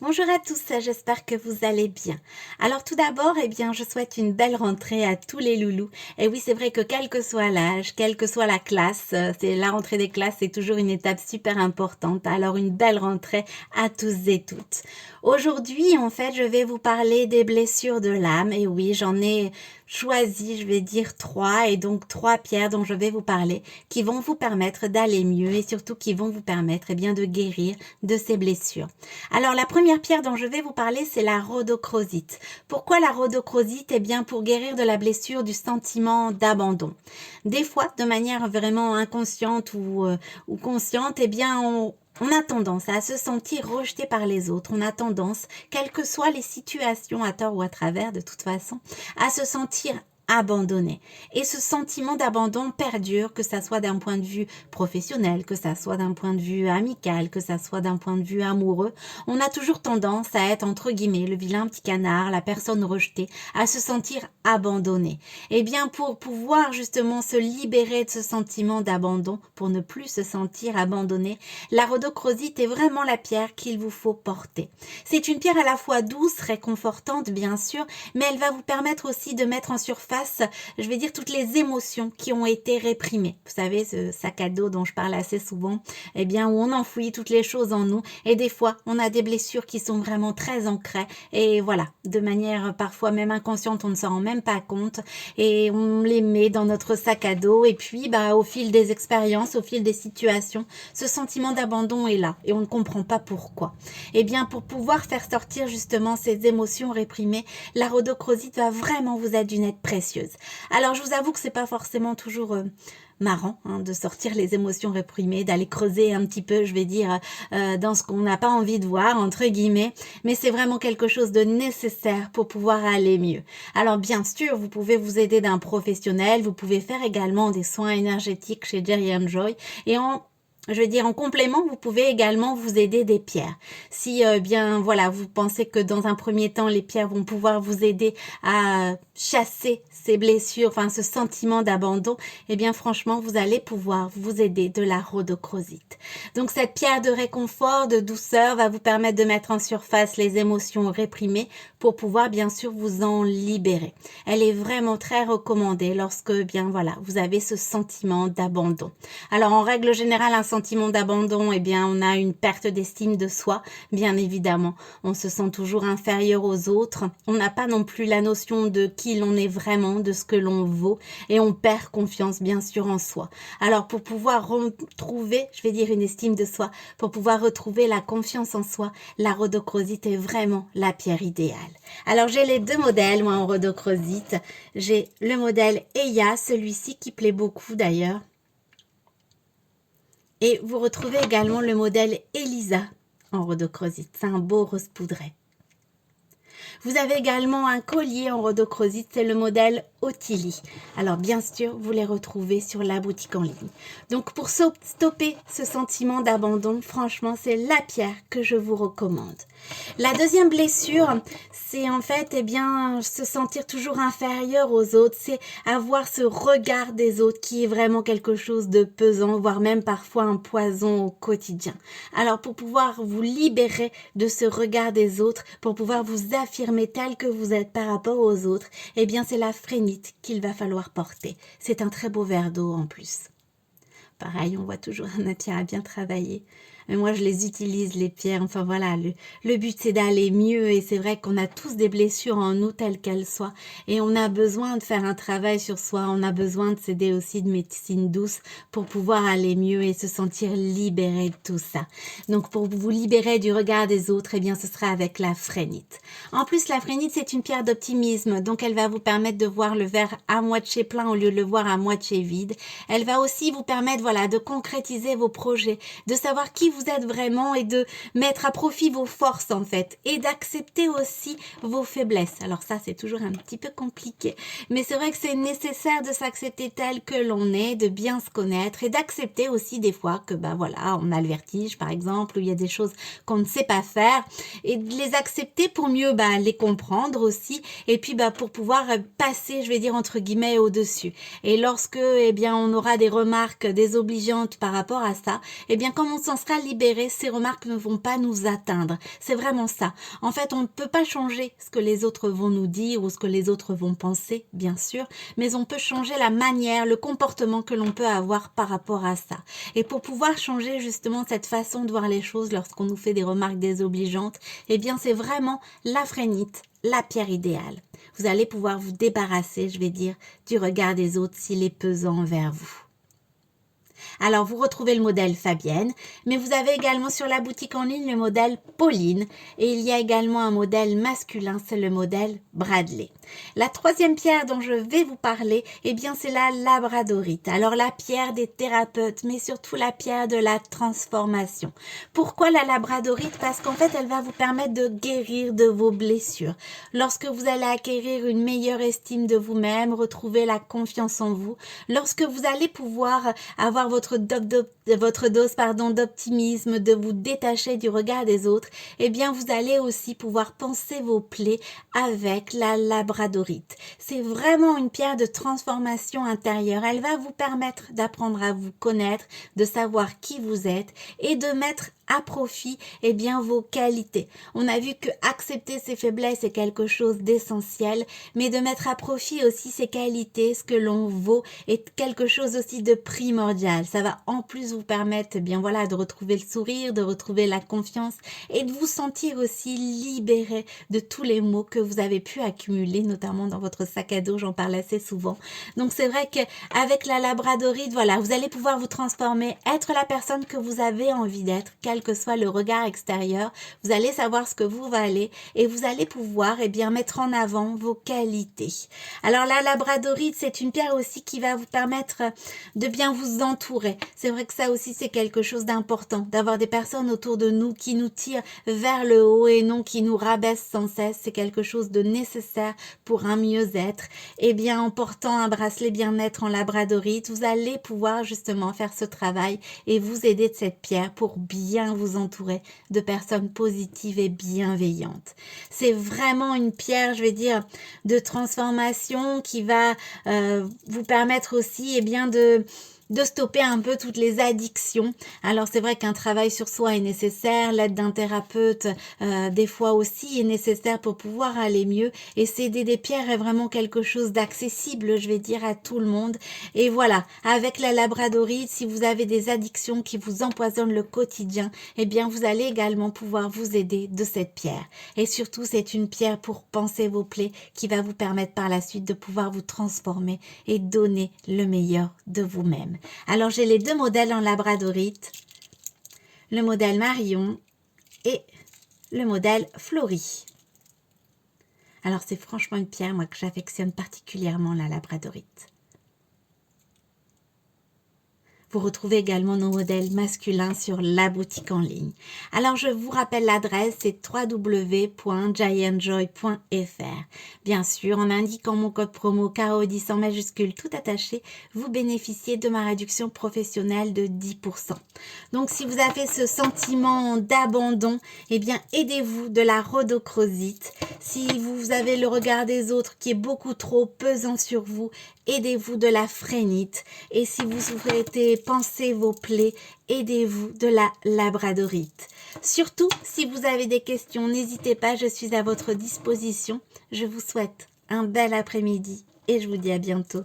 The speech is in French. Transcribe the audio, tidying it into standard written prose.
Bonjour à tous, j'espère que vous allez bien. Alors tout d'abord, je souhaite une belle rentrée à tous les loulous. Et oui, c'est vrai que quel que soit l'âge, quelle que soit la classe, c'est la rentrée des classes, c'est toujours une étape super importante. Alors une belle rentrée à tous et toutes. Aujourd'hui, en fait, je vais vous parler des blessures de l'âme. Et oui, j'en ai choisi, je vais dire trois, et donc trois pierres dont je vais vous parler, qui vont vous permettre d'aller mieux et surtout qui vont vous permettre de guérir de ces blessures. Alors la première pierre dont je vais vous parler, c'est la rhodochrosite. Pourquoi la rhodochrosite? Pour guérir de la blessure du sentiment d'abandon. Des fois, de manière vraiment inconsciente ou consciente, on a tendance à se sentir rejeté par les autres. On a tendance, quelles que soient les situations, à tort ou à travers, de toute façon, à se sentir abandonné. Et ce sentiment d'abandon perdure, que ça soit d'un point de vue professionnel, que ça soit d'un point de vue amical, que ça soit d'un point de vue amoureux. On a toujours tendance à être, entre guillemets, le vilain petit canard, la personne rejetée, à se sentir abandonné. Pour pouvoir justement se libérer de ce sentiment d'abandon, pour ne plus se sentir abandonné, la rhodochrosite est vraiment la pierre qu'il vous faut porter. C'est une pierre à la fois douce, réconfortante, bien sûr, mais elle va vous permettre aussi de mettre en surface, toutes les émotions qui ont été réprimées. Vous savez, ce sac à dos dont je parle assez souvent, où on enfouit toutes les choses en nous, et des fois, on a des blessures qui sont vraiment très ancrées, et voilà, de manière parfois même inconsciente, on ne s'en rend même pas compte, et on les met dans notre sac à dos, et puis, au fil des expériences, au fil des situations, ce sentiment d'abandon est là, et on ne comprend pas pourquoi. Pour pouvoir faire sortir justement ces émotions réprimées, la rhodochrosite va vraiment vous être d'une aide précieuse. Alors, je vous avoue que c'est pas forcément toujours marrant de sortir les émotions réprimées, d'aller creuser un petit peu, dans ce qu'on n'a pas envie de voir, entre guillemets, mais c'est vraiment quelque chose de nécessaire pour pouvoir aller mieux. Alors, bien sûr, vous pouvez vous aider d'un professionnel, vous pouvez faire également des soins énergétiques chez Jerry Joy, et en complément, vous pouvez également vous aider des pierres. Si vous pensez que dans un premier temps, les pierres vont pouvoir vous aider à chasser ces blessures, ce sentiment d'abandon, franchement, vous allez pouvoir vous aider de la rhodochrosite. Donc cette pierre de réconfort, de douceur, va vous permettre de mettre en surface les émotions réprimées pour pouvoir bien sûr vous en libérer. Elle est vraiment très recommandée lorsque vous avez ce sentiment d'abandon. Alors en règle générale, un sentiment d'abandon, on a une perte d'estime de soi, bien évidemment. On se sent toujours inférieur aux autres. On n'a pas non plus la notion de qui l'on est vraiment, de ce que l'on vaut, et on perd confiance, bien sûr, en soi. Alors, pour pouvoir retrouver, une estime de soi, pour pouvoir retrouver la confiance en soi, la rhodochrosite est vraiment la pierre idéale. Alors, j'ai les deux modèles, moi, en rhodochrosite. J'ai le modèle Eya, celui-ci qui plaît beaucoup, d'ailleurs. Et vous retrouvez également le modèle Elisa en rhodochrosite. C'est un beau rose poudré. Vous avez également un collier en rhodochrosite, c'est le modèle Ottilie. Alors bien sûr, vous les retrouvez sur la boutique en ligne. Donc pour stopper ce sentiment d'abandon, franchement, c'est la pierre que je vous recommande. La deuxième blessure, c'est se sentir toujours inférieur aux autres, c'est avoir ce regard des autres qui est vraiment quelque chose de pesant, voire même parfois un poison au quotidien. Alors pour pouvoir vous libérer de ce regard des autres, pour pouvoir vous affirmer tel que vous êtes par rapport aux autres, c'est la phrénite qu'il va falloir porter. C'est un très beau verre d'eau en plus. Pareil, on voit toujours un pierre à bien travailler. Mais moi, je les utilise, les pierres. Le but, c'est d'aller mieux. Et c'est vrai qu'on a tous des blessures en nous, telles qu'elles soient. Et on a besoin de faire un travail sur soi. On a besoin de s'aider aussi de médecine douce pour pouvoir aller mieux et se sentir libéré de tout ça. Donc, pour vous libérer du regard des autres, ce sera avec la phrénite. En plus, la phrénite, c'est une pierre d'optimisme. Donc, elle va vous permettre de voir le verre à moitié plein au lieu de le voir à moitié vide. Elle va aussi vous permettre, de concrétiser vos projets, de savoir qui vous êtes vraiment et de mettre à profit vos forces en fait et d'accepter aussi vos faiblesses. Alors ça, c'est toujours un petit peu compliqué, mais c'est vrai que c'est nécessaire de s'accepter tel que l'on est, de bien se connaître et d'accepter aussi des fois que on a le vertige par exemple, ou il y a des choses qu'on ne sait pas faire et de les accepter pour mieux les comprendre aussi et puis pour pouvoir passer, entre guillemets, au-dessus. Et lorsque on aura des remarques désobligeantes par rapport à ça, comme on s'en sera libéré, ces remarques ne vont pas nous atteindre. C'est vraiment ça. En fait, on ne peut pas changer ce que les autres vont nous dire ou ce que les autres vont penser, bien sûr, mais on peut changer la manière, le comportement que l'on peut avoir par rapport à ça. Et pour pouvoir changer justement cette façon de voir les choses lorsqu'on nous fait des remarques désobligeantes, eh bien c'est vraiment la phrénite, la pierre idéale. Vous allez pouvoir vous débarrasser, je vais dire, du regard des autres s'il est pesant envers vous. Alors, vous retrouvez le modèle Fabienne, mais vous avez également sur la boutique en ligne le modèle Pauline et il y a également un modèle masculin, c'est le modèle Bradley. La troisième pierre dont je vais vous parler, eh bien, c'est la labradorite. Alors, la pierre des thérapeutes, mais surtout la pierre de la transformation. Pourquoi la labradorite? Parce qu'en fait, elle va vous permettre de guérir de vos blessures. Lorsque vous allez acquérir une meilleure estime de vous-même, retrouver la confiance en vous, lorsque vous allez pouvoir avoir votre dose d'optimisme, de vous détacher du regard des autres, eh bien vous allez aussi pouvoir penser vos plaies avec la labradorite. C'est vraiment une pierre de transformation intérieure. Elle va vous permettre d'apprendre à vous connaître, de savoir qui vous êtes et de mettre à profit eh bien vos qualités. On a vu que accepter ses faiblesses est quelque chose d'essentiel, mais de mettre à profit aussi ses qualités, ce que l'on vaut, est quelque chose aussi de primordial. Ça va en plus vous permettre eh bien voilà de retrouver le sourire, de retrouver la confiance et de vous sentir aussi libéré de tous les maux que vous avez pu accumuler, notamment dans votre sac à dos, j'en parle assez souvent. Donc c'est vrai qu'avec la labradorite, voilà, vous allez pouvoir vous transformer, être la personne que vous avez envie d'être, quel que soit le regard extérieur, vous allez savoir ce que vous valez et vous allez pouvoir eh bien mettre en avant vos qualités. Alors la labradorite, c'est une pierre aussi qui va vous permettre de bien vous entourer. C'est vrai que ça aussi c'est quelque chose d'important, d'avoir des personnes autour de nous qui nous tirent vers le haut et non qui nous rabaissent sans cesse. C'est quelque chose de nécessaire pour un mieux-être. Et bien en portant un bracelet bien-être en labradorite, vous allez pouvoir justement faire ce travail et vous aider de cette pierre pour bien vous entourer de personnes positives et bienveillantes. C'est vraiment une pierre, je vais dire, de transformation qui va vous permettre aussi eh bien de stopper un peu toutes les addictions. Alors c'est vrai qu'un travail sur soi est nécessaire, l'aide d'un thérapeute des fois aussi est nécessaire pour pouvoir aller mieux et s'aider des pierres est vraiment quelque chose d'accessible, je vais dire, à tout le monde. Et voilà, avec la labradorite, si vous avez des addictions qui vous empoisonnent le quotidien, eh bien vous allez également pouvoir vous aider de cette pierre. Et surtout, c'est une pierre pour panser vos plaies qui va vous permettre par la suite de pouvoir vous transformer et donner le meilleur de vous-même. Alors, j'ai les deux modèles en labradorite, le modèle Marion et le modèle Florie. Alors, c'est franchement une pierre, moi, que j'affectionne particulièrement, la labradorite. Vous retrouvez également nos modèles masculins sur la boutique en ligne. Alors, je vous rappelle l'adresse, c'est www.giantjoy.fr. Bien sûr, en indiquant mon code promo KO10 en majuscule tout attaché, vous bénéficiez de ma réduction professionnelle de 10%. Donc, si vous avez ce sentiment d'abandon, eh bien, aidez-vous de la rhodochrosite. Si vous avez le regard des autres qui est beaucoup trop pesant sur vous, aidez-vous de la phrénite. Et si vous souhaitez penser vos plaies, aidez-vous de la labradorite. Surtout, si vous avez des questions, n'hésitez pas, je suis à votre disposition. Je vous souhaite un bel après-midi et je vous dis à bientôt.